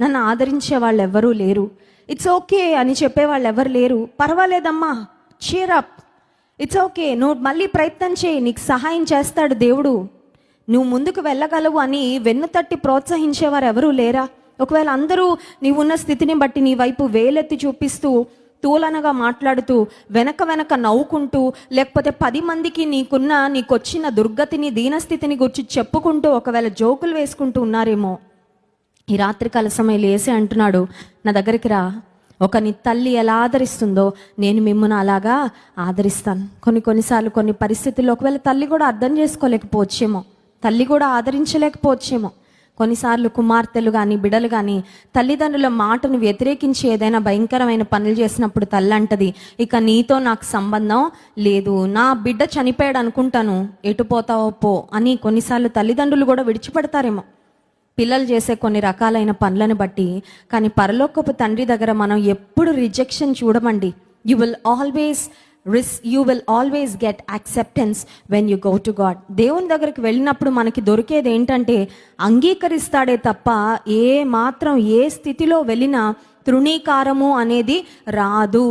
నన్ను ఆదరించే వాళ్ళు ఎవ్వరూ లేరు, ఇట్స్ ఓకే అని చెప్పే వాళ్ళు ఎవరు లేరు, పర్వాలేదమ్మా, చీర్ అప్, ఇట్స్ ఓకే, నువ్వు మళ్ళీ ప్రయత్నం చేయి, నీకు సహాయం చేస్తాడు దేవుడు, నువ్వు ముందుకు వెళ్ళగలవు అని వెన్ను తట్టి ప్రోత్సహించేవారు ఎవరూ లేరా? ఒకవేళ అందరూ నీవున్న స్థితిని బట్టి నీ వైపు వేలెత్తి చూపిస్తూ తూలనగా మాట్లాడుతూ వెనక నవ్వుకుంటూ, లేకపోతే 10 మందికి నీకొచ్చిన దుర్గతిని, దీనస్థితిని గురించి చెప్పుకుంటూ ఒకవేళ జోకులు వేసుకుంటూ ఉన్నారేమో, ఈ రాత్రికాల సమయంలో యేసే అంటున్నాడు, నా దగ్గరికి రా, నీ తల్లి ఎలా ఆదరిస్తుందో నేను మిమ్మల్ని అలాగా ఆదరిస్తాను. కొన్నిసార్లు కొన్ని పరిస్థితుల్లో ఒకవేళ తల్లి కూడా అర్థం చేసుకోలేకపోవచ్చేమో, తల్లి కూడా ఆదరించలేకపోవచ్చేమో. కొన్నిసార్లు కుమార్తెలు కానీ బిడ్డలు కానీ తల్లిదండ్రుల మాటను వ్యతిరేకించి ఏదైనా భయంకరమైన పనులు చేసినప్పుడు తల్లి అంటది, ఇక నీతో నాకు సంబంధం లేదు, నా బిడ్డ చనిపోయాడు అనుకుంటాను, ఎటు పోతావో పో అని కొన్నిసార్లు తల్లిదండ్రులు కూడా విడిచిపెడతారేమో పిల్లలు చేసే కొన్ని రకాలైన పనులను బట్టి. కానీ పరలోకపు తండ్రి దగ్గర మనం ఎప్పుడు రిజెక్షన్ చూడమండి. You will always get acceptance when you go to God. దేవుని దగ్గరికి వెళ్ళినప్పుడు మనకి దొరికేది ఏంటంటే అంగీకరిస్తాడే తప్ప ఏ స్థితిలో వెళ్ళినా తృణీకారము అనేది రాదు.